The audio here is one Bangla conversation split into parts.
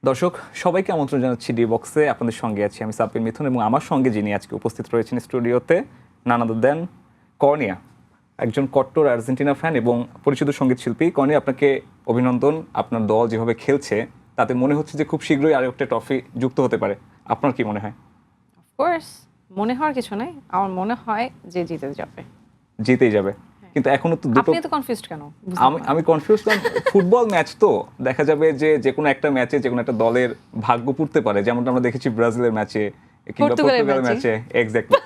দর্শক সবাইকে আমন্ত্রণ জানাচ্ছি ডি বক্সে। আপনাদের সঙ্গে আছি আমি সাব্বির মিথুন এবং আমার সঙ্গে যিনি আজকে উপস্থিত রয়েছেন স্টুডিওতে নান আদার দেন কর্নিয়া, একজন কট্টর আর্জেন্টিনা ফ্যান এবং পরিচিত সঙ্গীত শিল্পী। কর্নিয়া, আপনাকে অভিনন্দন। আপনার দল যেভাবে খেলছে তাতে মনে হচ্ছে যে খুব শীঘ্রই আরও একটা ট্রফি যুক্ত হতে পারে। আপনার কি মনে হয়? অফকোর্স, মনে হওয়ার কিছু নাই। আমার মনে হয় যে জিতে যাবে। জিতেই যাবে, কিন্তু এখনো তো দুটো। আপনি তো কনফিউজড কেন? আমি কনফিউজ, কারণ ফুটবল ম্যাচ তো দেখা যাবে যে কোনো একটা ম্যাচে যে কোনো একটা দলের ভাগ্য পুড়তে পারে, যেমনটা আমরা দেখেছি ব্রাজিলের ম্যাচে কিংবা পর্তুগালের ম্যাচে। এক্স্যাক্টলি।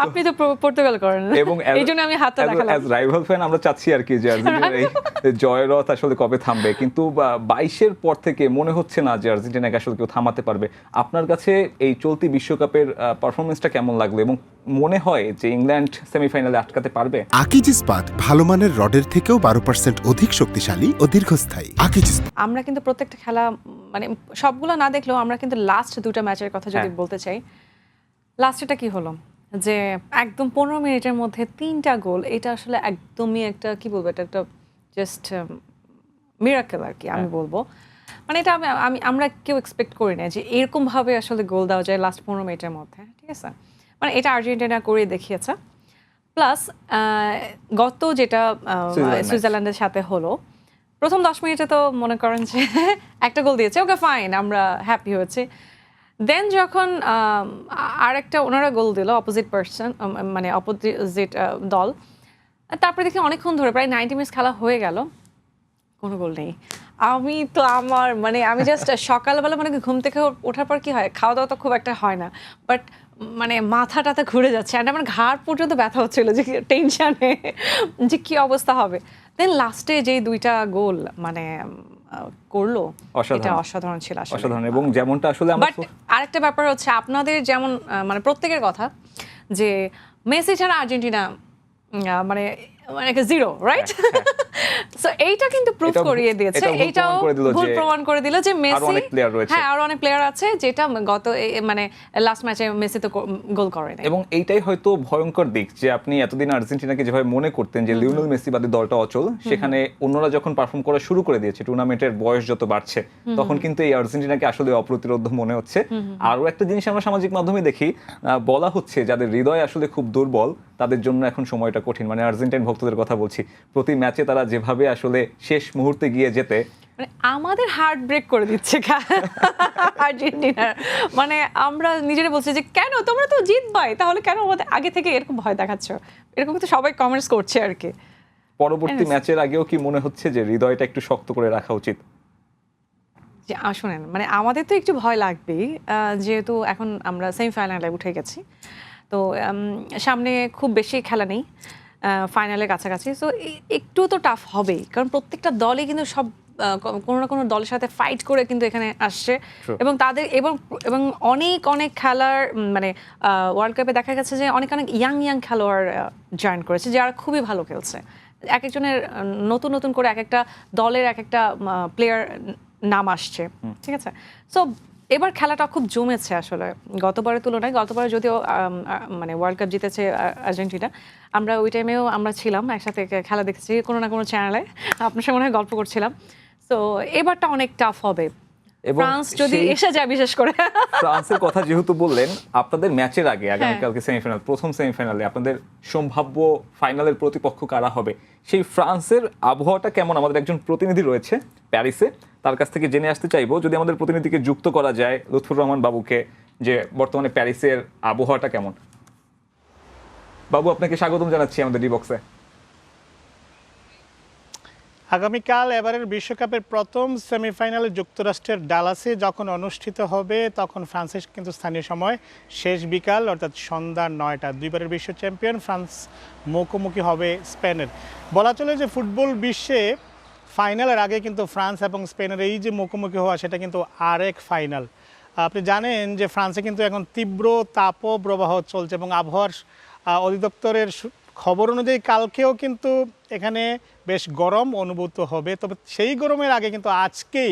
আপনি তো পর্তুগাল করেন, এবং এইজন্য আমি হাতটা দেখালাম। অ্যাজ রাইভাল ফ্যান আমরা চাচ্ছি আর কি যে আর্জেন্টিনার এই জয়ের রথ আসলে কবে থামবে, কিন্তু 22-এর পর থেকে মনে হচ্ছে না যে আর্জেন্টিনাকে আসলে কেউ থামাতে পারবে। আপনার কাছে এই চলতি বিশ্বকাপের পারফরমেন্সটা কেমন লাগলো এবং মনে হয় যে ইংল্যান্ড সেমিফাইনালে আটকাতে পারবে? আকিজ ইস্পাত ভালো মানের রডের থেকেও 12% অধিক শক্তিশালী ও দীর্ঘস্থায়ী। আকিজ ইস্পাত। আমরা কিন্তু প্রত্যেকটা খেলা মানে সবগুলো না দেখলেও আমরা কিন্তু লাস্ট দুটো ম্যাচের কথা যদি বলতে চাই, লাস্টটা কি হলো যে একদম 15 মিনিটের মধ্যে 3টা গোল। এটা আসলে একদমই একটা কি বলবো, এটা একটা জাস্ট মিরাকেল আর কি আমি বলবো। মানে এটা আমরা কেউ এক্সপেক্ট করি না যে এরকম ভাবে আসলে গোল দেওয়া যায় লাস্ট 15 মিনিটের মধ্যে, ঠিক আছে? মানে এটা আর্জেন্টিনা করে দেখিয়েছে। প্লাস গত যেটা সুইজারল্যান্ডের সাথে হলো, প্রথম 10 মিনিটে তো মনে করেন যে একটা গোল দিয়েছে, ওকে ফাইন, আমরা হ্যাপি হয়েছি। দেন যখন আরেকটা ওনারা গোল দিল অপোজিট পার্সন, মানে অপোজিট দল, তারপরে দেখি অনেকক্ষণ ধরে প্রায় 90 মিনিটস খেলা হয়ে গেল, কোনো গোল নেই। আমি তো আমি জাস্ট সকালবেলা মানে ঘুম থেকে ওঠার পর কি হয়, খাওয়া দাওয়া তো খুব একটা হয় না, বাট মানে মাথা টাথা ঘুরে যাচ্ছে, আর আমার ঘাড় পর্যন্ত ব্যথা হচ্ছিল যে টেনশনে যে কি অবস্থা হবে। দেন লাস্টে যে 2টা গোল মানে করলো, এটা অসাধারণ ছিল আসলে, অসাধারণ। এবং যেমনটা আসলে বাট আরেকটা ব্যাপার হচ্ছে আপনাদের যেমন মানে প্রত্যেকের কথা যে মেসি ছাড়া আর্জেন্টিনা মানে জিরো, রাইট? সো এইটা কিন্তু প্রুফ করিয়ে দিয়েছে, এইটাও ভুল প্রমাণ করে দিল যে মেসি, হ্যাঁ আরো অনেক প্লেয়ার আছে যেটা গত মানে লাস্ট ম্যাচে মেসি তো গোল করে না। এবং এইটাই হয়তো ভয়ঙ্কর দিক যে আপনি এতদিন আর্জেন্টিনাকে যেভাবে মনে করতেন যে লিওনেল মেসি বাদে দলটা অচল, সেখানে অন্যরা যখন পারফর্ম করা শুরু করে দিয়েছে, টুর্নামেন্টের বয়স যত বাড়ছে, তখন কিন্তু এই আর্জেন্টিনাকে আসলে অপ্রতিরোধ্য মনে হচ্ছে। আরও একটা জিনিস আমরা সামাজিক মাধ্যমে দেখি, বলা হচ্ছে যাদের হৃদয় আসলে খুব দুর্বল তাদের জন্য এখন সময়টা কঠিন। মানে আর্জেন্টাইন ভক্তদের কথা বলছি, প্রতি ম্যাচে তারা যেভাবে আসলে শেষ মুহূর্তে গিয়ে যেতে, মানে আমাদের হার্ট ব্রেক করে দিচ্ছে আর্জেন্টিনার। মানে আমরা নিজেরা বলছি যে কেন তোমরা তো জিতবাই, তাহলে কেন আমাদের আগে থেকে এরকম ভয় দেখাচ্ছ? এরকম তো সবাই কমেন্টস করছে আর কি। পরবর্তী ম্যাচের আগেও কি মনে হচ্ছে যে হৃদয়টা একটু শক্ত করে রাখা উচিত? যে শুনেন, মানে আমাদের তো একটু ভয় লাগবেই, যেহেতু এখন আমরা সেমিফাইনালে উঠে গেছি, তো সামনে খুব বেশি খেলা নেই ফাইনালের কাছাকাছি, সো একটু তো টাফ হবেই, কারণ প্রত্যেকটা দলই কিন্তু সব কোনো না কোনো দলের সাথে ফাইট করে কিন্তু এখানে আসছে, এবং তাদের এবং অনেক অনেক খেলার মানে ওয়ার্ল্ড কাপে দেখা গেছে যে অনেক অনেক ইয়াং খেলোয়াড় জয়েন করেছে যারা খুবই ভালো খেলছে। এক একজনের নতুন নতুন করে এক একটা দলের এক একটা প্লেয়ার নাম আসছে, ঠিক আছে? সো এবার খেলাটা খুব জমেছে আসলে গতবারের তুলনায়। গতবারে যদিও মানে ওয়ার্ল্ড কাপ জিতেছে আর্জেন্টিনা, আমরা ওই টাইমেও আমরা ছিলাম একসাথে, খেলা দেখেছি কোনো না কোনো চ্যানেলে, আপনার সঙ্গে মনে হয় গল্প করছিলাম। তো এবারটা অনেক টাফ হবে, ফ্রান্স যদি এসে যায়, বিশেষ করে ফ্রান্সের কথা যেহেতু বললেন, আপনাদের ম্যাচের আগে আগামীকালকে সেমিফাইনাল, প্রথম সেমিফাইনালে আপনাদের সম্ভাব্য ফাইনালের প্রতিপক্ষ কারা হবে, সেই ফ্রান্সের আবহাওয়াটা কেমন? আমাদের একজন প্রতিনিধি রয়েছে প্যারিসে, তার কাছ থেকে জেনে আসতে চাইবো, যদি আমাদের প্রতিনিধিকে যুক্ত করা যায় লুৎফুর রহমান বাবুকে, যে বর্তমানে প্যারিসের আবহাওয়াটা কেমন। বাবু, আপনাকে স্বাগতম জানাচ্ছি আমাদের ডি বক্সে। আগামীকাল এবারের বিশ্বকাপের প্রথম সেমিফাইনালে যুক্তরাষ্ট্রের ডালাসে যখন অনুষ্ঠিত হবে, তখন ফ্রান্সের কিন্তু স্থানীয় সময় শেষ বিকাল অর্থাৎ সন্ধ্যা 9টা। দুইবারের বিশ্ব চ্যাম্পিয়ন ফ্রান্স মুখোমুখি হবে স্পেনের। বলা চলে যে ফুটবল বিশ্বে ফাইনালের আগে কিন্তু ফ্রান্স এবং স্পেনের এই যে মুখোমুখি হওয়া, সেটা কিন্তু আরেক ফাইনাল। আপনি জানেন যে ফ্রান্সে কিন্তু এখন তীব্র তাপপ্রবাহ চলছে, এবং আবহাওয়ার অধিদপ্তরের খবর অনুযায়ী কালকেও কিন্তু এখানে বেশ গরম অনুভূত হবে। তবে সেই গরমের আগে কিন্তু আজকেই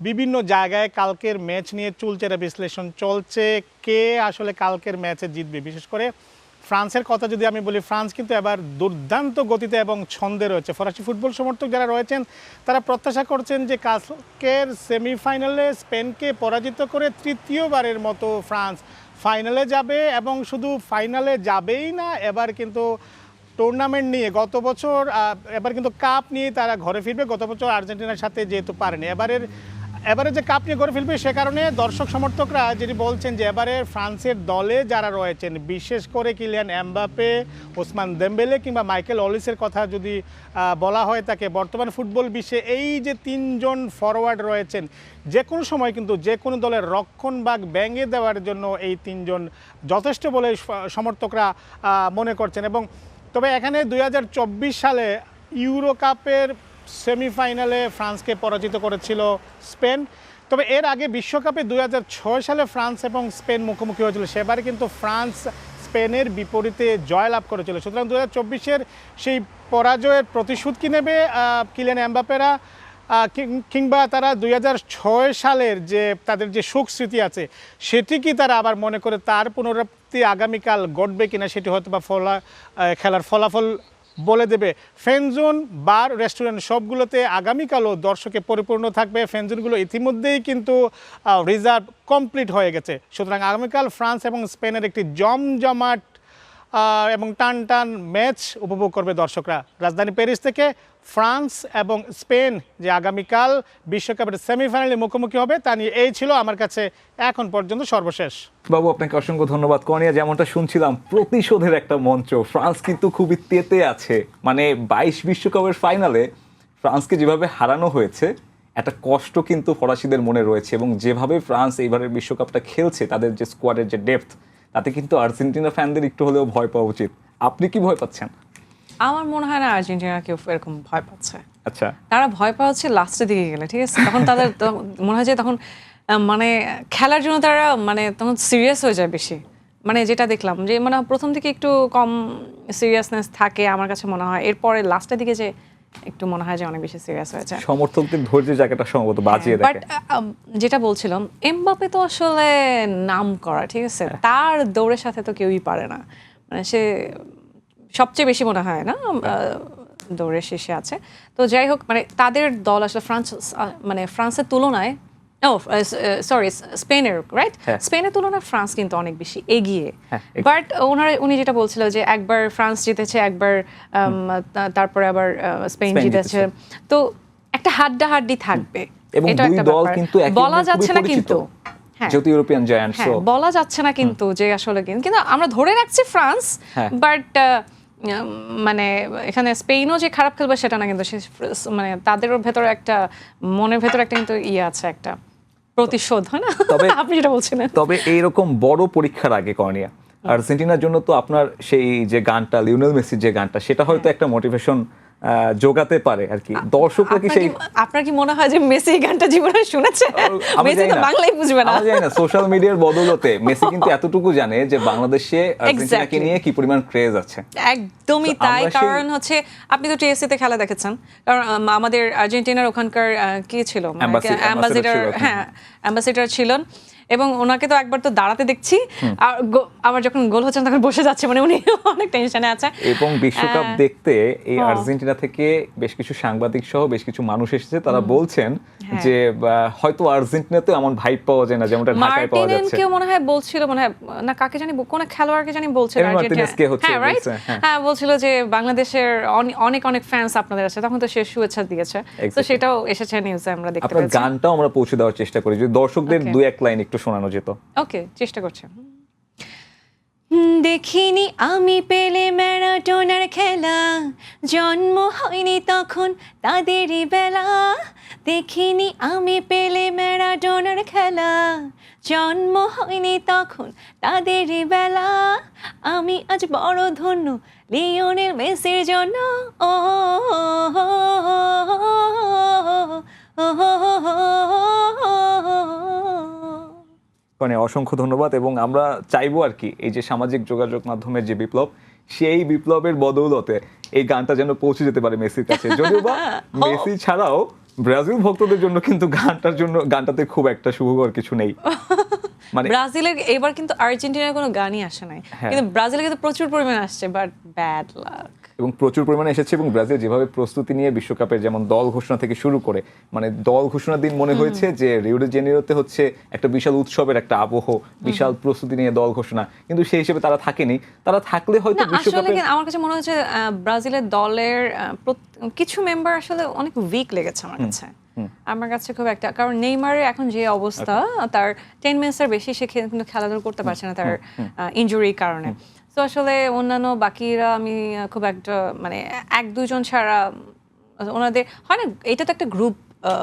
বিভিন্ন জায়গায় কালকের ম্যাচ নিয়ে চুলচেরা বিশ্লেষণ চলছে, কে আসলে কালকের ম্যাচে জিতবে। বিশেষ করে ফ্রান্সের কথা যদি আমি বলি, ফ্রান্স কিন্তু এবার দুর্দান্ত গতিতে এবং ছন্দে রয়েছে। ফরাসি ফুটবল সমর্থক যারা রয়েছেন তারা প্রত্যাশা করছেন যে কালকের সেমিফাইনালে স্পেনকে পরাজিত করে তৃতীয়বারের মতো ফ্রান্স ফাইনালে যাবে, এবং শুধু ফাইনালে যাবেই না, এবার কিন্তু টুর্নামেন্ট নিয়ে গত বছর এবার কিন্তু কাপ নিয়ে তারা ঘরে ফিরবে। গত বছর আর্জেন্টিনার সাথে যেহেতু পারেনি, এবারে যে কাপ নিয়ে ঘরে ফিরবে, সে কারণে দর্শক সমর্থকরা যেটি বলছেন যে এবারে ফ্রান্সের দলে যারা রয়েছেন, বিশেষ করে কিলিয়ান এমবাপে, ওসমান দেমবেলে কিংবা মাইকেল অলিসের কথা যদি বলা হয় তাকে, বর্তমান ফুটবল বিশ্বে এই যে তিনজন ফরওয়ার্ড রয়েছেন, যে কোনো সময় কিন্তু যে কোনো দলের রক্ষণভাগ ভেঙে দেওয়ার জন্য এই তিনজন যথেষ্ট বলে সমর্থকরা মনে করছেন। এবং তবে এখানে 2024 সালে ইউরো কাপের সেমিফাইনালে ফ্রান্সকে পরাজিত করেছিল স্পেন। তবে এর আগে বিশ্বকাপে 2006 সালে ফ্রান্স এবং স্পেন মুখোমুখি হয়েছিল, সেবারে কিন্তু ফ্রান্স স্পেনের বিপরীতে জয়লাভ করেছিল। সুতরাং 2024-এর সেই পরাজয়ের প্রতিশোধ কি নেবে কিলিয়ান এমবাপেরা, কিংবা তারা 2006 সালের যে তাদের যে সুখ স্মৃতি আছে সেটি কি তারা আবার মনে করে তার পুনরাবৃত্তি আগামীকাল ঘটবে কিনা, সেটি হয়তো বা খেলার ফলাফল বলে দেবে। ফ্যানজোন, বার, রেস্টুরেন্ট সবগুলোতে আগামীকালও দর্শকে পরিপূর্ণ থাকবে। ফ্যানজোনগুলো ইতিমধ্যেই কিন্তু রিজার্ভ কমপ্লিট হয়ে গেছে। সুতরাং আগামীকাল ফ্রান্স এবং স্পেনের একটি জমজমাট এবং টান টান ম্যাচ উপভোগ করবে দর্শকরা। রাজধানী প্যারিস থেকে ফ্রান্স এবং স্পেন যে আগামীকাল বিশ্বকাপের সেমিফাইনালে মুখোমুখি হবে, তা নিয়ে এই ছিল আমার কাছে এখন পর্যন্ত সর্বশেষ। বাবু, আপনাকে অসংখ্য ধন্যবাদ। কর্নিয়া, যেমনটা শুনছিলাম, প্রতিশোধের একটা মঞ্চ। ফ্রান্স কিন্তু খুবই তেতে আছে, মানে 22 বিশ্বকাপের ফাইনালে ফ্রান্সকে যেভাবে হারানো হয়েছে, একটা কষ্ট কিন্তু ফরাসিদের মনে রয়েছে। এবং যেভাবে ফ্রান্স এইবারের বিশ্বকাপটা খেলছে, তাদের যে স্কোয়াডের যে ডেপথ, তাতে কিন্তু আর্জেন্টিনা ফ্যানদের একটু হলেও ভয় পাওয়া উচিত। আপনি কি ভয় পাচ্ছেন? আমার মনে হয় না আর্জেন্টিনা কেউ এরকম ভয় পাচ্ছে। আচ্ছা, তারা ভয় পাওয়া হচ্ছে লাস্টের দিকে গেলে, ঠিক আছে? তখন তাদের মনে হয় যে তখন মানে খেলার জন্য তারা মানে তখন সিরিয়াস হয়ে যায় বেশি। মানে যেটা দেখলাম যে মানে প্রথম দিকে একটু কম সিরিয়াসনেস থাকে আমার কাছে মনে হয়, এরপরে লাস্টের দিকে যে একটু মনে হয় যে অনেক বেশি সিরিয়াস হয়ে যায়। সমর্থকদের ধৈর্যের জায়গাটা সম্ভবত বাজিয়ে বাট দেখে। যেটা বলছিলাম, এমবাপে তো আসলে নাম করা, ঠিক আছে? তার দৌড়ের সাথে তো কেউই পারে না, মানে সে সবচেয়ে বেশি মনে হয় না দৌড়ের শেষে আছে। তো যাই হোক, মানে তাদের দল আসলে মানে ফ্রান্সের তুলনায় সরি স্পেনের রাইট স্পেনের তুলনায় ফ্রান্স কিন্তু অনেক বেশি এগিয়ে। বাট উনি যেটা বলছিল যে একবার ফ্রান্স জিতেছে, একবার তারপরে আবার স্পেন জিতেছে, তো একটা হাড্ডাহাড্ডি থাকবে। এবং দুই দল কিন্তু বলা যাচ্ছে না কিন্তু, যেহেতু ইউরোপিয়ান জায়ান্ট, সো বলা যাচ্ছে না কিন্তু যে আসলে কিন্তু আমরা ধরে রাখছি ফ্রান্স, বাট মানে এখানে স্পেনও যে খারাপ খেলবে সেটা না, কিন্তু মানে তাদেরও ভেতরে একটা মনের ভেতরে একটা কিন্তু আছে, একটা প্রতিশোধ, হয় না? আপনি যেটা বলছিলেন। তবে এইরকম বড় পরীক্ষার আগে কর্নিয়া, আর্জেন্টিনার জন্য তো আপনার সেই যে গানটা, লিওনেল মেসির যে গানটা, সেটা হয়তো একটা মোটিভেশন যোগাতে পারে আর কি। দর্শকরা কি সেই, আপনার কি মনে হয় যে মেসি এই গানটা জীবনে শুনেছে? মেসি তো বাংলাই বুঝবে না। আমি জানি না, সোশ্যাল মিডিয়ার বদৌলতে মেসি কিন্তু এতটুকু জানে যে বাংলাদেশে আর্জেন্টিনাকে নিয়ে কি পরিমাণ ক্রেজ আছে। একদমই তাই। কারণ হচ্ছে আপনি তো টিএসসি তে খেলা দেখেছেন, কারণ আমাদের আর্জেন্টিনার ওখানকার কি ছিল, অ্যাম্বাসেডর, অ্যাম্বাসেডর ছিলেন, এবং ওনাকে তো একবার তো দাঁড়াতে দেখছি, আর আবার যখন গোল হচ্ছে তখন বসে যাচ্ছে, মানে উনি অনেক টেনশনে আছে। এবং বিশ্বকাপ দেখতে এই আর্জেন্টিনা থেকে বেশ কিছু সাংবাদিক সহ বেশ কিছু মানুষ এসেছে, তারা বলছেন যে হয়তো আর্জেন্টিনাতে এমন ভাইব পাওয়া যায় না যেমনটা ঢাকায় পাওয়া যাচ্ছে। মার্টিনেনকে মনে হয় বলছিল, মনে হয় না কাকে জানি, কোন খেলোয়াড়কে জানি বলছিল হ্যাঁ বলছিল যে বাংলাদেশের অনেক অনেক ফ্যান্স আপনাদের আছে, তখন তো সে শুভেচ্ছা দিয়েছে, তো সেটাও এসেছে নিউজে আমরা দেখতে পেয়েছি। আপনার গানটাও আমরা পৌঁছে দেওয়ার চেষ্টা করি, যদি দর্শকদের দুই এক লাইন একটু শোনানো যেত। ওকে, চেষ্টা করছি। দেখিনি আমি পেলে ম্যারাডোনার খেলা, জন্ম হয়নি তখন তাদেরই বেলা। দেখিনি আমি পেলে ম্যারাডোনার খেলা, জন্ম হয়নি তখন তাদেরই বেলা। আমি আজ বড় ধন্য লিওনেল মেসির জন্য। ও মানে অসংখ্য ধন্যবাদ। এবং আমরা চাইবো আর কি এই যে সামাজিক যোগাযোগ মাধ্যমের যে বিপ্লব, সেই বিপ্লবের বদৌলতে এই গানটা যেন পৌঁছে যেতে পারে মেসির কাছে। যদিও বা মেসি ছাড়াও ব্রাজিল ভক্তদের জন্য কিন্তু গানটাতে খুব একটা শুভকর কিছু নেই। মানে- ব্রাজিলের এবার কিন্তু আর্জেন্টিনার কোনো গানই আসে নাই, হ্যাঁ। কিন্তু ব্রাজিলের কিন্তু প্রচুর পরিমাণে আসছে, বাট ব্যাড লাক। এবং প্রচুর পরিমাণে এসেছে, এবং ব্রাজিল যেভাবে প্রস্তুতি নিয়ে বিশ্বকাপের যেমন দল ঘোষণা থেকে শুরু করে, মানে দল ঘোষণার দিন মনে হয়েছে যে রিও ডি জেনিরোতে হচ্ছে একটা বিশাল উৎসবের একটা আবহ, বিশাল প্রস্তুতি নিয়ে দল ঘোষণা, কিন্তু সেই হিসেবে তারা থাকেনি। তারা থাকলে হয়তো না আসলে বিশ্বকাপে কিন্তু আমার কাছে মনে হচ্ছে ব্রাজিলের দলের কিছু মেম্বার আসলে অনেক উইক লেগেছে আমার কাছে। আমার কাছে খুব একটা, কারণ নেইমারের এখন যে অবস্থা, তার 10 মিনিটসের বেশি সে কিন্তু খেলাধুলা করতে পারছে না তার ইনজুরির কারণে। তো আসলে অন্যান্য বাকিরা আমি খুব একটা মানে 1-2 জন ছাড়া ওনাদের হয় না, এটা তো একটা গ্রুপ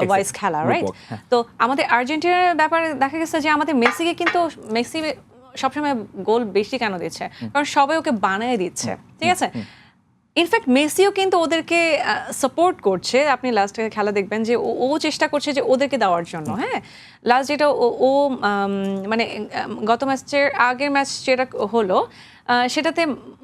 ওয়াইজ খেলা, রাইট? তো আমাদের আর্জেন্টিনার ব্যাপারে দেখা গেছে যে আমাদের মেসিকে কিন্তু মেসি সবসময় গোল বেশি কেন দিচ্ছে, কারণ সবাই ওকে বানিয়ে দিচ্ছে, ঠিক আছে? ইনফ্যাক্ট মেসিও কিন্তু ওদেরকে সাপোর্ট করছে। আপনি লাস্ট খেলা দেখবেন যে ও চেষ্টা করছে যে ওদেরকে দেওয়ার জন্য। হ্যাঁ, লাস্ট যেটা ও মানে গত ম্যাচের আগের ম্যাচ যেটা হলো, সেটাতে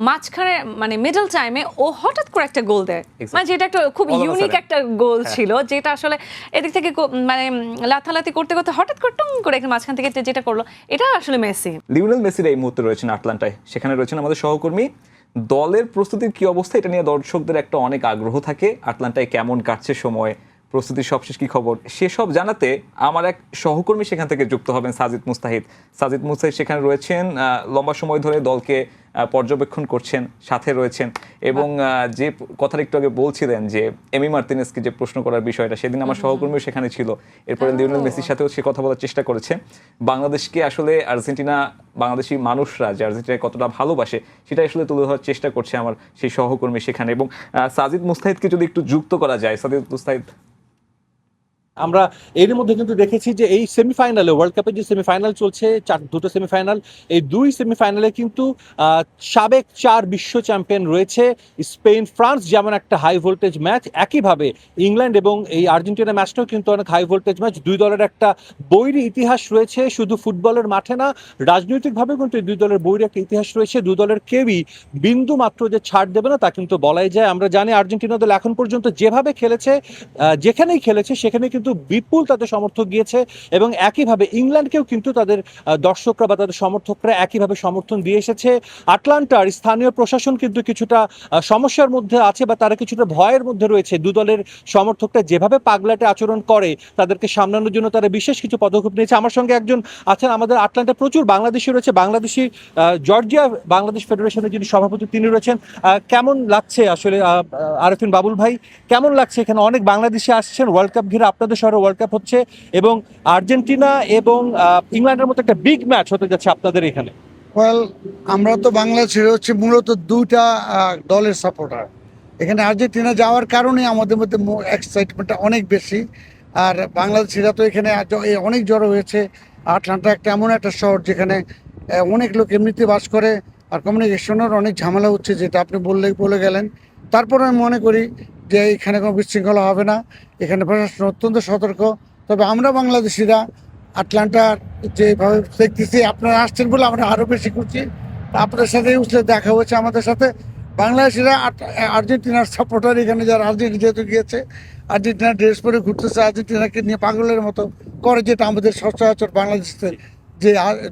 মাঝখানে মানে মিডল টাইমে ও হঠাৎ করে একটা গোল দেয়, মানে যেটা একটা খুব ইউনিক একটা গোল ছিল, যেটা আসলে এদিক থেকে মানে লাথালাতি করতে করতে হঠাৎ করে টং করে একটা মাঝখান থেকে যেটা করলো, এটা আসলে মেসি। লিওনেল মেসির এই মুহূর্তে রয়েছেন আটলান্টায়, সেখানে রয়েছেন আমাদের সহকর্মী। দলের প্রস্তুতির কি অবস্থা, এটা নিয়ে দর্শকদের একটা অনেক আগ্রহ থাকে। আটলান্টায় কেমন কাটছে সময়, প্রস্তুতির সবশেষ কি খবর, সেসব জানাতে আমার এক সহকর্মী সেখান থেকে যুক্ত হবেন, সাজিদ মুস্তাহিদ। সাজিদ মুস্তাহিদ সেখানে রয়েছেন, লম্বা সময় ধরে দলকে পর্যবেক্ষণ করছেন, সাথে রয়েছেন। এবং যে কথাটা একটু আগে বলছিলেন যে এমি মার্তিনেজকে যে প্রশ্ন করার বিষয়টা, সেদিন আমার সহকর্মীও সেখানে ছিল। এরপরে লিওনেল মেসির সাথেও সে কথা বলার চেষ্টা করেছে। বাংলাদেশকে আসলে আর্জেন্টিনা, বাংলাদেশি মানুষরা যে আর্জেন্টিনায় কতটা ভালোবাসে, সেটা আসলে তুলে ধরার চেষ্টা করছে আমার সেই সহকর্মী সেখানে। এবং সাজিদ মুস্তাহিদকে যদি একটু যুক্ত করা যায়, সাজিদ মুস্তাহিদ। আমরা এর মধ্যে কিন্তু দেখেছি যে এই সেমিফাইনালে, ওয়ার্ল্ড কাপের যে সেমিফাইনাল চলছে, দুটো সেমিফাইনাল, এই দুই সেমিফাইনালে কিন্তু সাবেক 4 বিশ্ব চ্যাম্পিয়ন রয়েছে স্পেন ফ্রান্স, যেমন একটা হাই ভোল্টেজ ম্যাচ। একইভাবে ইংল্যান্ড এবং এই আর্জেন্টিনা ম্যাচটাও কিন্তু অনেক হাই ভোল্টেজ ম্যাচ। দুই দলের একটা বৈরী ইতিহাস রয়েছে, শুধু ফুটবলের মাঠে না, রাজনৈতিকভাবে কিন্তু এই দুই দলের বৈরী একটা ইতিহাস রয়েছে। দুই দলের কেউই বিন্দু মাত্র যে ছাড় দেবে না তা কিন্তু বলাই যায়। আমরা জানি আর্জেন্টিনা দল এখন পর্যন্ত যেভাবে খেলেছে, যেখানেই খেলেছে সেখানে কিন্তু বিপুল তাদের সমর্থক গিয়েছে, এবং একইভাবে ইংল্যান্ডকেও কিন্তু তাদের দর্শকরা বা তাদের সমর্থকরা একইভাবে সমর্থন দিয়ে এসেছে। আটলান্টার স্থানীয় প্রশাসন কিন্তু কিছুটা সমস্যার মধ্যে আছে, বা তারা কিছুটা ভয়ের মধ্যে রয়েছে। দু দলের সমর্থকরা যেভাবে পাগলাটে আচরণ করে, তাদেরকে সামলানোর জন্য তারা বিশেষ কিছু পদক্ষেপ নিয়েছে। আমার সঙ্গে একজন আছেন, আমাদের আটলান্টায় প্রচুর বাংলাদেশি রয়েছে, বাংলাদেশি জর্জিয়া বাংলাদেশ ফেডারেশনের যিনি সভাপতি তিনি রয়েছেন। কেমন লাগছে আসলে আরেফিন বাবুল ভাই, কেমন লাগছে এখানে অনেক বাংলাদেশি আসছেন, ওয়ার্ল্ড কাপ ঘিরে আপনাদের শহরে ওয়ার্ল্ড কাপ হচ্ছে, এবং আর্জেন্টিনা এবং ইংল্যান্ডের মতো একটা বিগ ম্যাচ হতে যাচ্ছে আপনাদের এখানে? ওয়েল, আমরা তো বাংলাদেশের হচ্ছে মূলত দুইটা দলের সাপোর্টার। এখানে আর্জেন্টিনা যাওয়ার কারণে আমাদের মধ্যে এক্সাইটমেন্টটা অনেক বেশি। আর বাংলাদেশিরা তো এখানে অনেক জড়ো হয়েছে। আটলান্টা একটা এমন একটা শহর যেখানে অনেক লোক এমনিতে বাস করে, আর কমিউনিকেশনের অনেক ঝামেলা হচ্ছে, যেটা আপনি বলে গেলেন। তারপরে আমি মনে করি যে এখানে কোনো বিশৃঙ্খলা হবে না, এখানে প্রশাসন অত্যন্ত সতর্ক। তবে আমরা বাংলাদেশিরা আটলান্টার যেভাবে দেখতেছি, আপনারা আসছেন বলে আমরা আরও বেশি খুশি। আপনাদের সাথে উঠলে দেখা হয়েছে আমাদের সাথে। বাংলাদেশিরা আর্জেন্টিনার সাপোর্টার, এখানে যারা আর্জেন্টিনা যেহেতু গিয়েছে, আর্জেন্টিনার ড্রেস পরে ঘুরতেছে, আর্জেন্টিনাকে নিয়ে পাগলের মতো করে, যেটা আমাদের সচরাচর বাংলাদেশের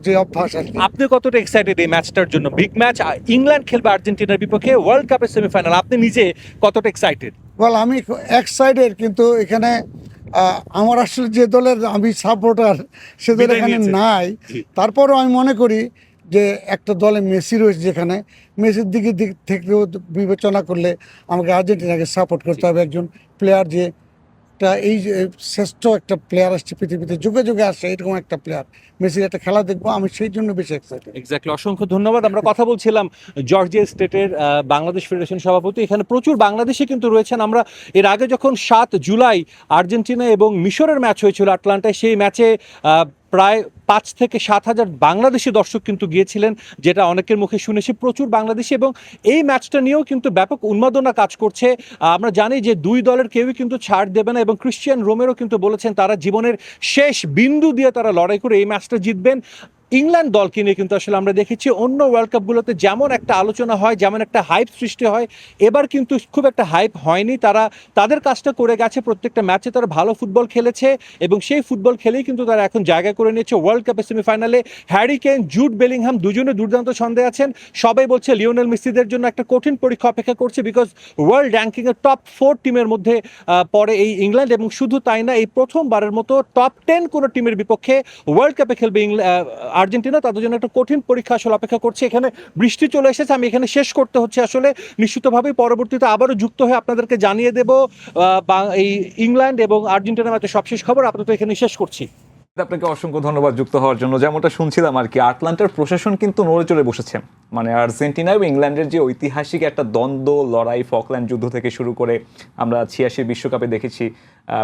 যে অভ্যাস আর কি। আপনি কতটা এক্সাইটেড এই ম্যাচটার জন্য? বিগ ম্যাচ, ইংল্যান্ড খেলবে আর্জেন্টিনার বিপক্ষে, ওয়ার্ল্ড কাপের সেমিফাইনাল, আপনি নিজে কতটা এক্সাইটেড? বল, আমি এক্সাইটেড, কিন্তু এখানে আমার আসলে যে দলের আমি সাপোর্টার সে দল এখানে নাই। তারপরও আমি মনে করি যে একটা দলে মেসি রয়েছে, যেখানে মেসির দিক থেকে বিবেচনা করলে আমাকে আর্জেন্টিনাকে সাপোর্ট করতে হবে। একজন প্লেয়ার যে এই যে শ্রেষ্ঠ একটা প্লেয়ার আসছে পৃথিবীতে, যুগে যুগে আসছে এরকম একটা প্লেয়ার, মেসির একটা খেলা দেখবো, আমি সেই জন্য বেশি এক্সাইটেড। এক্স্যাক্টলি, অসংখ্য ধন্যবাদ। আমরা কথা বলছিলাম জর্জিয়া স্টেটের বাংলাদেশ ফেডারেশন সভাপতি। এখানে প্রচুর বাংলাদেশি কিন্তু রয়েছেন। আমরা এর আগে যখন 7 জুলাই আর্জেন্টিনা এবং মিশরের ম্যাচ হয়েছিল আটলান্টায়, সেই ম্যাচে প্রায় 5 থেকে 7 হাজার বাংলাদেশি দর্শক কিন্তু গিয়েছিলেন, যেটা অনেকের মুখে শুনেছি, প্রচুর বাংলাদেশি। এবং এই ম্যাচটা নিয়েও কিন্তু ব্যাপক উন্মাদনা কাজ করছে। আমরা জানি যে দুই দলের কেউই কিন্তু ছাড় দেবে না, এবং ক্রিশ্চিয়ান রোমেরো কিন্তু বলেছেন তারা জীবনের শেষ বিন্দু দিয়ে তারা লড়াই করে এই ম্যাচটা জিতবেন। ইংল্যান্ড দলকে নিয়ে কিন্তু আসলে আমরা দেখেছি অন্য ওয়ার্ল্ড কাপগুলোতে যেমন একটা আলোচনা হয়, যেমন একটা হাইপ সৃষ্টি হয়, এবার কিন্তু খুব একটা হাইপ হয়নি। তারা তাদের কাজটা করে গেছে, প্রত্যেকটা ম্যাচে তারা ভালো ফুটবল খেলেছে এবং সেই ফুটবল খেলেই কিন্তু তারা এখন জায়গা করে নিয়েছে ওয়ার্ল্ড কাপের সেমিফাইনালে। হ্যারি কেন, জুড বেলিংহাম দুজনে দুর্দান্ত ছন্দে আছেন। সবাই বলছে লিওনেল মেসিদের জন্য একটা কঠিন পরীক্ষা অপেক্ষা করছে, বিকজ ওয়ার্ল্ড র্যাঙ্কিংয়ের টপ 4 টিমের মধ্যে পড়ে এই ইংল্যান্ড। এবং শুধু তাই না, এই প্রথমবারের মতো টপ 10 কোনো টিমের বিপক্ষে ওয়ার্ল্ড কাপে খেলবে আর্জেন্টিনা। তাদের জন্য একটা কঠিন পরীক্ষা আসলে অপেক্ষা করছে। এখানে বৃষ্টি চলে এসেছে, আমি এখানে শেষ করতে হচ্ছে আসলে। নিশ্চিতভাবেই পরবর্তীতে আবারও যুক্ত হয়ে আপনাদেরকে জানিয়ে দেব এই ইংল্যান্ড এবং আর্জেন্টিনা ম্যাচের সবশেষ খবর। আপাতত এখানে শেষ করছি। আপনাকে অসংখ্য ধন্যবাদ যুক্ত হওয়ার জন্য। যেমনটা শুনছিলাম আর কি, আটলান্টার প্রশাসন কিন্তু নড়ে চড়ে বসেছে। মানে আর্জেন্টিনা এবং ইংল্যান্ডের যে ঐতিহাসিক একটা দ্বন্দ্ব লড়াই, ফকল্যান্ড যুদ্ধ থেকে শুরু করে আমরা 86 বিশ্বকাপে দেখেছি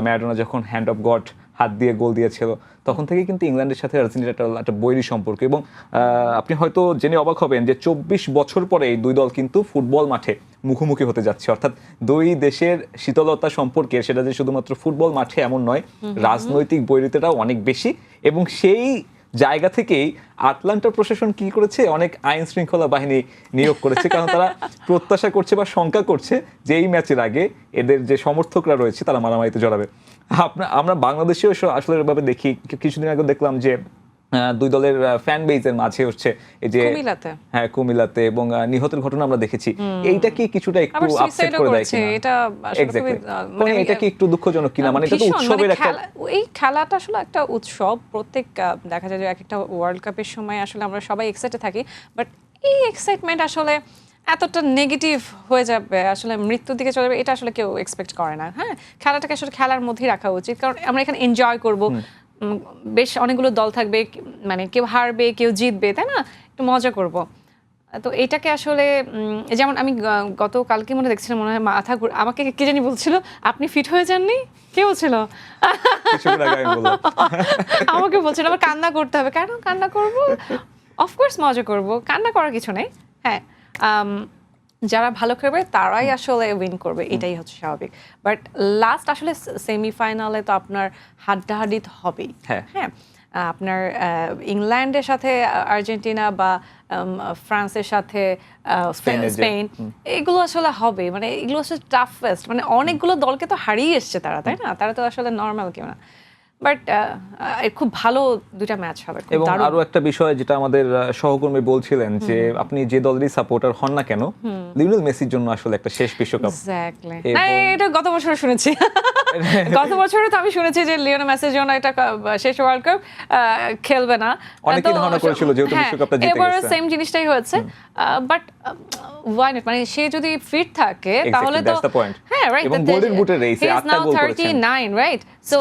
ম্যারাডোনা যখন হ্যান্ড অফ গড হাত দিয়ে গোল দিয়েছিল, তখন থেকে কিন্তু ইংল্যান্ডের সাথে আর্জেন্টিনার একটা বৈরী সম্পর্ক। এবং আপনি হয়তো জেনে অবাক হবেন যে 24 বছর পরে এই দুই দল কিন্তু ফুটবল মাঠে মুখোমুখি হতে যাচ্ছে। অর্থাৎ দুই দেশের শীতলতা সম্পর্কে সেটা যে শুধুমাত্র ফুটবল মাঠে এমন নয়, রাজনৈতিক বৈরিতাটাও অনেক বেশি। এবং সেই জায়গা থেকেই আটলান্টা প্রশাসন কি করেছে, অনেক আইন শৃঙ্খলা বাহিনী নিয়োগ করেছে। কারণ তারা প্রত্যাশা করছে বা শঙ্কা করছে যে এই ম্যাচের আগে এদের যে সমর্থকরা রয়েছে তারা মারামারিতে জড়াবে। আমরা বাংলাদেশেও আসলে এভাবে দেখি। কিছুদিন আগে দেখলাম যে দুই দলের ফ্যান বেজের মাঝে হচ্ছে এই যে কুমিল্লাতে এবং নিহতের ঘটনা আমরা দেখেছি। এইটা কি কিছুটা একটু আপসেট করে দেয় কিনা? এটা আসলে মানে এটা কি একটু দুঃখজনক কিনা? মানে এটা তো উৎসবের একটা, এই খেলাটা আসলে একটা উৎসব। প্রত্যেক দেখা যায় যে এক একটা ওয়ার্ল্ড কাপের সময় আসলে আমরা সবাই এক্সাইটেড থাকি, বাট এই এক্সাইটমেন্ট আসলে এতটা নেগেটিভ হয়ে যাবে, আসলে মৃত্যুর দিকে চলে যাবে, এটা আসলে কেউ এক্সপেক্ট করে না। হ্যাঁ, খেলাটাকে আসলে খেলার মধ্যেই রাখা উচিত, কারণ আমরা এখানে এনজয় করব। বেশ অনেকগুলো দল থাকবে, মানে কেউ হারবে কেউ জিতবে, তাই না? একটু মজা করব। তো এটাকে আসলে যেমন আমি গতকালকে মনে দেখছিলাম, মনে হয় মাথা আমাকে কে জানি বলছিল আপনি ফিট হয়ে যাননি, কে বলছিল? আমাকে বলছিল আমার কান্না করতে হবে। কেন কান্না করব? অফকোর্স মজা করব, কান্না করার কিছু নেই। হ্যাঁ, যারা ভালো খেলবে তারাই আসলে উইন করবে, এটাই হচ্ছে স্বাভাবিক। বাট লাস্ট আসলে সেমিফাইনালে তো আপনার হাড্ডাহাড্ডি হবেই। হ্যাঁ, আপনার ইংল্যান্ডের সাথে আর্জেন্টিনা বা ফ্রান্সের সাথে স্পেন, এগুলো আসলে হবে। মানে এগুলো আসলে টাফেস্ট, মানে অনেকগুলো দলকে তো হারিয়ে এসছে তারা, তাই না? তারা তো আসলে নর্মাল কেউ না। বাট খুব ভালো দুটা ম্যাচ হবে। এবং আরো একটা বিষয় যেটা আমাদের সহকর্মী বলছিলেন যে আপনি যে দলেরই সাপোর্টার হন না কেন, লিওনেল মেসির জন্য আসলে একটা শেষ বিশ্বকাপ। এক্স্যাক্টলি, না এটা গত বছর শুনেছি। গত বছরে তো আমি শুনেছি যে লিওনেল মেসির জন্য এটা শেষ ওয়ার্ল্ড কাপ খেলবে না। অনেকেই ধারণা করেছিল যেহেতু বিশ্বকাপটা জিতে গেছে, এবারে সেম জিনিসটাই হয়েছে। বাট ওয়াই নট, মানে সে যদি ফিট থাকে তাহলে তো হ্যাঁ, রাইট। এবং গোল্ডেন বুটের রেসে 8টা গোল করেছেন, 39, রাইট? সো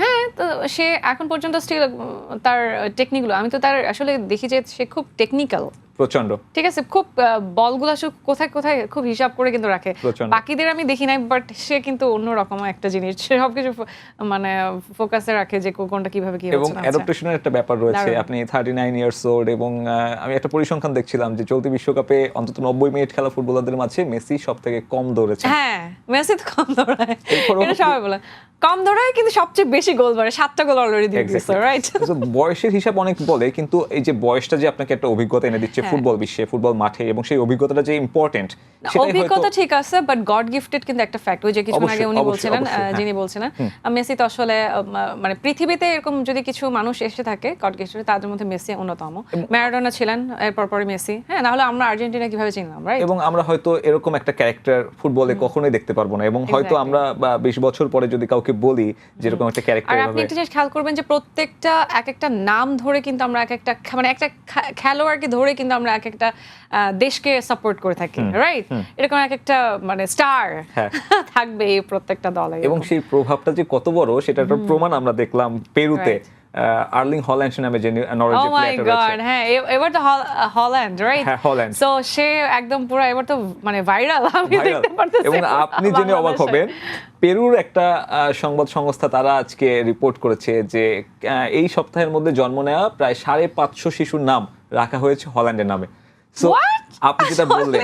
হ্যাঁ, তো সে এখন পর্যন্ত স্টিল তার টেকনিকগুলো, আমি তো তার আসলে দেখি যে সে খুব টেকনিক্যাল, প্রচন্ড। ঠিক আছে, খুব বলগুলো আসলে কোথায় কোথায় খুব হিসাব করে কিন্তু রাখে। বাকিদের আমি দেখি নাই, বাট সে কিন্তু অন্যরকম একটা জিনিস, সে সবকিছু মানে ফোকাসে রাখে যে কোনটা কিভাবে কি হচ্ছে। এবং অ্যাডাপ্টেশনের একটা ব্যাপার রয়েছে। আপনি 39 ইয়ার্স ওল্ড, এবং আমি একটা পরিসংখ্যান দেখছিলাম যে চলতি বিশ্বকাপে অন্তত 90 মিনিট খেলা ফুটবলারদের মাঝে মেসি সবথেকে কম দৌড়েছে। হ্যাঁ, মেসি তো কম দৌড়ায়, এটা সবাই বলে। কম দৌড়ায় কিন্তু সবচেয়ে বেশি গোল করে, 7টা গোল অলরেডি দিয়ে দিয়েছে, রাইট? বয়সের হিসাব অনেক বলে, কিন্তু এই যে বয়সটা যে আপনাকে একটা অভিজ্ঞতা এনে দিচ্ছে ফুটবল বিশ্বে, ফুটবল মাঠে, এবং সেই অভিজ্ঞতাটা যে ইম্পর্টেন্ট, অভিজ্ঞতা ঠিক আছে, বাট গড গিফটেড কিন্তু একটা ফ্যাক্ট। ওই যে কিছু আগে উনি বলছিলেন, যিনি বলছিলেন মেসি তো আসলে মানে পৃথিবীতে এরকম যদি কিছু মানুষ এসে থাকে গড গিফটেড, তাদের মধ্যে মেসি অন্যতম। ম্যারাডোনা ছিলেন, এরপর পরে মেসি। হ্যাঁ, না হলে আমরা আর্জেন্টিনা কিভাবে চিনলাম, রাইট? এবং আমরা হয়তো এরকম একটা ক্যারেক্টার ফুটবলে কখনোই দেখতে পারবো না, এবং হয়তো আমরা 20 বছর পরে যদি কাউকে বলি যেরকম একটা ক্যারেক্টার। আর আপনি একটা জিনিস খেয়াল করবেন যে প্রত্যেকটা এক একটা নাম ধরে কিন্তু আমরা এক একটা মানে একটা খেলোয়াড়কে ধরে কিন্তু আমরা এক একটা দেশকে সাপোর্ট করে থাকি, রাইট? এরকম এক একটা মানে স্টার থাকবে এই প্রত্যেকটা দলে, এবং সেই প্রভাবটা যে কত বড় সেটার একটা প্রমাণ আমরা দেখলাম পেরুতে। আর্লিং হল্যান্ড নামে যে নরওয়েজের প্লেয়ার রয়েছে। হ্যাঁ, এবার তো হল্যান্ড, রাইট? হ্যাঁ, হল্যান্ড। সো সে একদম পুরো এবার তো মানে ভাইরাল, আমি দেখতে পারতেছি। এবং আপনি জেনে অবাক হবেন, পেরুর একটা সংবাদ সংস্থা তারা আজকে রিপোর্ট করেছে যে এই সপ্তাহের মধ্যে জন্ম নেওয়া প্রায় 550 শিশুর নাম রাখা হয়েছে হল্যান্ডের নামে। সো আপনি যেটা বললেন,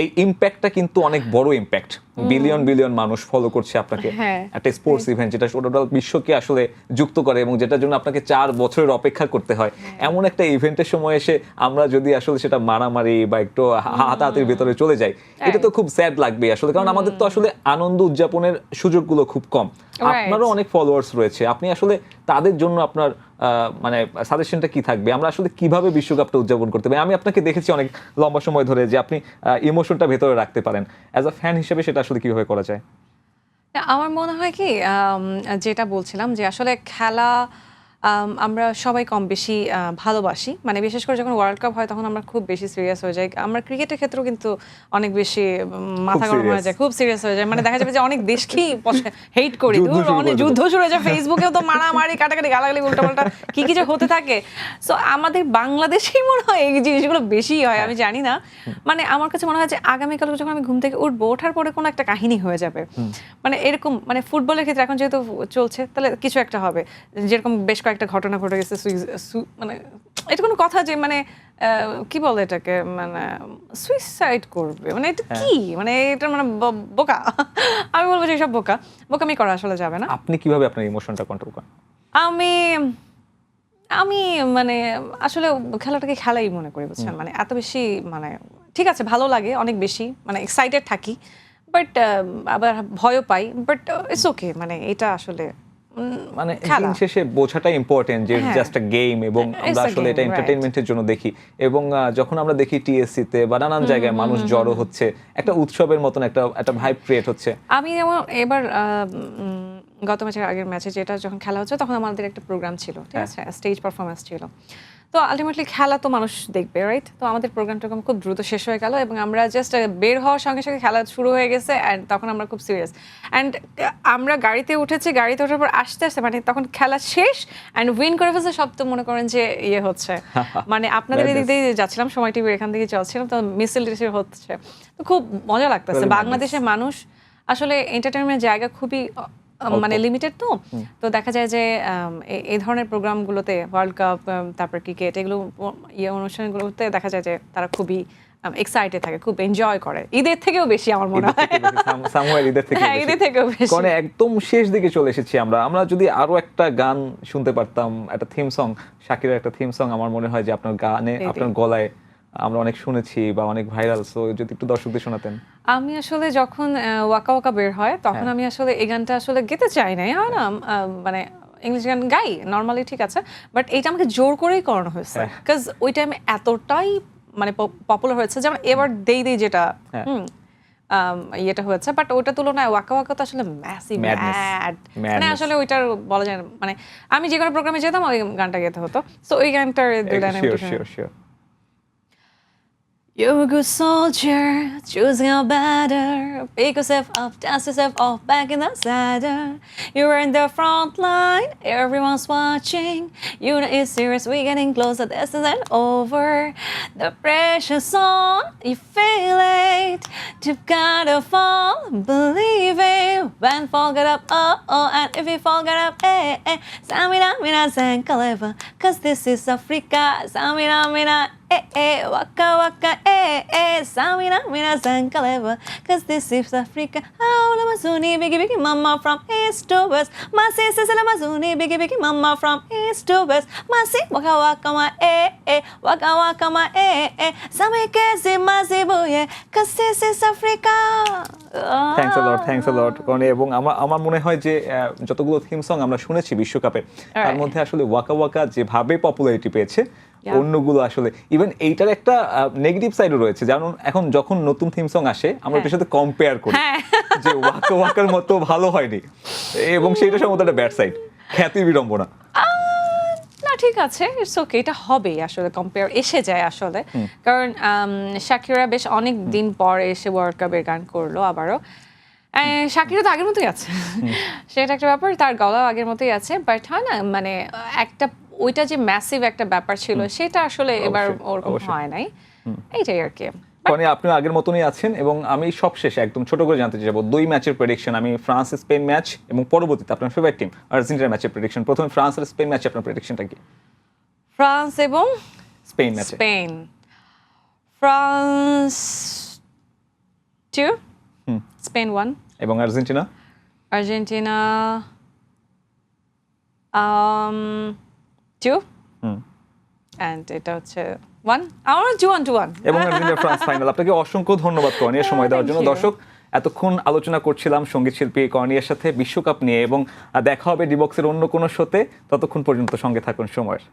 এই ইম্প্যাক্টটা কিন্তু অনেক বড় ইম্প্যাক্ট। বিলিয়ন বিলিয়ন মানুষ ফলো করছে আপনাকে, হ্যাঁ। একটা স্পোর্টস ইভেন্ট যেটা টোটাল বিশ্বকে আসলে যুক্ত করে এবং যেটার জন্য আপনাকে 4 বছরের অপেক্ষা করতে হয়, এমন একটা ইভেন্টের সময় এসে আমরা যদি আসলে সেটা মারামারি বা একটু হাতাহাতির ভিতরে চলে যাই, এটা তো খুব স্যাড লাগবে আসলে, কারণ আমাদের তো আসলে আনন্দ উদযাপনের সুযোগগুলো খুব কম। আপনারও অনেক ফলোয়ার্স রয়েছে, আপনি আসলে তাদের জন্য আপনার মানে সাজেশনটা কি থাকবে, আমরা আসলে কিভাবে বিশ্বকাপটা উদযাপন করতে পারি? আমি আপনাকে দেখেছি অনেক লম্বা সময় ধরে যে আপনি ইমোশনটা ভেতরে রাখতে পারেন, অ্যাজ আ ফ্যান হিসেবে সেটা আসলে কিভাবে করা যায়? আমার মনে হয় কি যেটা বলছিলাম যে আসলে খেলা আমরা সবাই কম বেশি ভালোবাসি, মানে বিশেষ করে যখন ওয়ার্ল্ড কাপ হয় তখন আমরা খুব বেশি সিরিয়াস হয়ে যাই। আমরা ক্রিকেটের ক্ষেত্রেও কিন্তু অনেক বেশি মাথা গরম হয়ে যায়, খুব সিরিয়াস হয়ে যায়, মানে দেখা যাবে যে অনেক দেশকেই হেট করি, অনেক যুদ্ধ শুরু হয়ে যায়, ফেসবুকেও তো মারামারি কাটাকাটি গালাগালি উল্টাপাল্টা কি কি যে হতে থাকে। সো আমাদের বাংলাদেশেই মনে হয় এই জিনিসগুলো বেশি হয়, আমি জানি না। মানে আমার কাছে মনে হয় যে আগামীকাল যখন আমি ঘুম থেকে উঠবো, ওঠার পরে কোনো একটা কাহিনী হয়ে যাবে, মানে এরকম, মানে ফুটবলের ক্ষেত্রে এখন যেহেতু চলছে তাহলে কিছু একটা হবে, যেরকম বেশ একটা ঘটনা ঘটে গেছে, মানে এটা কোনো কথা যে মানে কি বলে এটাকে, মানে সুইসাইড করবে, মানে এটা কি, মানে এটা মানে বোকা। আমি বলবো যে সব বোকামি করা আসলে যাবে না। আপনি কিভাবে আপনার ইমোশনটা কন্ট্রোল করেন? আমি মানে আসলে খেলাটাকে খেলাই মনে করি, বুঝছেন, মানে এত বেশি, মানে ঠিক আছে ভালো লাগে অনেক বেশি, মানে এক্সাইটেড থাকি, বাট আবার ভয়ও পাই, বাট ইটস ওকে, মানে এটা আসলে মানে দিন শেষে বোঝাটা ইম্পর্টেন্ট যে জাস্ট আ গেম, এবং আমরা আসলে এটা এন্টারটেইনমেন্টের জন্য দেখি, এবং যখন আমরা দেখি টিএসসি তে বা নানান জায়গায় মানুষ জড়ো হচ্ছে, একটা উৎসবের মতন একটা ভাইব ক্রিয়েট হচ্ছে। আমি যেমন এবার গত ম্যাচের আগের ম্যাচে যেটা যখন খেলা হচ্ছে তখন আমাদের একটা প্রোগ্রাম ছিল, ঠিক আছে, স্টেজ পারফরমেন্স ছিল, তো আলটিমেটলি খেলা তো মানুষ দেখবে, রাইট? তো আমাদের প্রোগ্রামটা খুব দ্রুত শেষ হয়ে গেল এবং আমরা জাস্ট বের হওয়ার সঙ্গে সঙ্গে খেলা শুরু হয়ে গেছে, অ্যান্ড তখন আমরা খুব সিরিয়াস, অ্যান্ড আমরা গাড়িতে উঠেছি, গাড়িতে ওঠার পর আস্তে আস্তে মানে তখন খেলা শেষ অ্যান্ড উইন করে ফেলছে, সব তো মনে করেন যে ইয়ে হচ্ছে, মানে আপনাদের এদিক দিয়ে যাচ্ছিলাম, সময় টিভি এখান থেকে চলছিলাম, তো মিছিল টিছিল হচ্ছে, তো খুব মজা লাগতেছে। বাংলাদেশের মানুষ আসলে এন্টারটেইনমেন্ট জায়গা খুবই মানে লিমিটেড, তো দেখা যায় যে এই ধরনের প্রোগ্রামগুলোতে ওয়ার্ল্ড কাপ, তারপর ক্রিকেট, এগুলো অনুষ্ঠানগুলোতে দেখা যায় যে তারা খুবই এক্সাইটেড থাকে, খুব এনজয় করে, ঈদের থেকেও বেশি আমার মনে হয়, সামহার ঈদের থেকে, হ্যাঁ ঈদের থেকেও বেশি। কারণ একদম শেষ দিকে চলে এসেছি আমরা যদি আরো একটা গান শুনতে পারতাম, একটা থিম সং, শাকিরের একটা থিম সং, আমার মনে হয় যে আপনার গানে, আপনার গলায় আমরা অনেক শুনেছি বা অনেক ভাইরাল, সো যদি একটু দর্শকদের শোনাতেন। আমি আসলে যখন ওয়াকা ওয়াকা বের হয় তখন আমি আসলে এই গানটা আসলে গেতে চাই নাই, হয় না, মানে ইংলিশ গান গাই নর্মালি, ঠিক আছে, বাট এইটা আমাকে জোর করেই করানো হয়েছে, বিকজ ওই টাইমে এতটাই মানে পপুলার হয়েছে, যেমন এবার দেই যেটা ইয়েটা হয়েছে, বাট ওইটা তুলনায় ওয়াকা ওয়াকা তো আসলে ম্যাসিভ ম্যাড, মানে আসলে ওইটার বলা যায় না, মানে আমি যে কোনো প্রোগ্রামে যেতাম ওই গানটা গেতে হতো, সো ওই গানটার You're a good soldier, choosing out better. Pick yourself up, dust yourself off, back in the saddle. You're in the front line, everyone's watching. You know it's serious, we're getting closer, this isn't over. The pressure's on, you feel it. You've gotta fall, believe it. When fall, get up, oh, oh, and if you fall, get up, eh, eh. Samina, mina, zankaleva, cause this is Africa. Samina, mina, waka waka, Samina, mina, zankaleva, cause this is Africa. Oh, Lamazuni, biggie, biggie, mama from east to west. Masi, sisi, Lamazuni, biggie, biggie, mama from east to west. Masi, waka waka, ma, waka waka, ma, Sami, kesi, masi, buye, cause this is Africa. Thanks a lot. কারণ এবং আমার মনে হয় যে যতগুলো থিম সং আমরা শুনেছি বিশ্বকাপে, তার মধ্যে আসলে ওয়াকা ওয়াকা যেভাবে পপুলারিটি পেয়েছে, অন্যগুলো আসলে ইভেন এইটার একটা নেগেটিভ সাইডও রয়েছে, যেমন এখন যখন নতুন থিম সং আসে আমরা এটার সাথে কম্পেয়ার করি যে ওয়াকা ওয়াকার মতো ভালো হয়নি, এবং সেইটা সম্ভবত একটা ব্যাড সাইড, খ্যাতি বিড়ম্বনা। না ঠিক আছে, ইটস ওকে, এটা হবেই আসলে, কম্পেয়ার এসে যায় আসলে, কারণ শাকিরা বেশ অনেক দিন পর এসে ওয়ার্ল্ড কাপের গান করলো আবারও, শাকিরা তো আগের মতোই আছে, সেটা একটা ব্যাপার, তার গলাও আগের মতোই আছে, বাট হয় না মানে একটা ওইটা যে ম্যাসিভ একটা ব্যাপার ছিল সেটা আসলে এবার ওরকম হয় নাই, এইটাই আর কি। মানে আপনি আগের মতনই আছেন, এবং আমি সবশেষে একদম ছোট করে জানতে চাইবো 2 ম্যাচের প্রেডিকশন, আমি ফ্রান্স স্পেন ম্যাচ এবং পরবর্তীতে আপনার ফেভারিট টিম আর্জেন্টিনা ম্যাচের প্রেডিকশন। প্রথমে ফ্রান্স আর স্পেন ম্যাচে আপনার প্রেডিকশনটা কি? ফ্রান্স এবং স্পেন ম্যাচে। ফ্রান্স 2 স্পেন 1, এবং আর্জেন্টিনা? আর্জেন্টিনা 2, অ্যান্ড এটা হচ্ছে 1, আমার 2-1. এবং আর্জেন্টিনা ফ্রান্স ফাইনাল। আপনাকে অসংখ্য ধন্যবাদ কর্নিয়া সময় দেওয়ার জন্য। thank you. দর্শক, এতক্ষণ আলোচনা করছিলাম সঙ্গীত শিল্পী কর্নিয়ার সাথে বিশ্বকাপ নিয়ে, এবং দেখা হবে ডিবক্সের অন্য কোনো শোতে। ততক্ষণ পর্যন্ত সঙ্গে থাকুন সময়ের।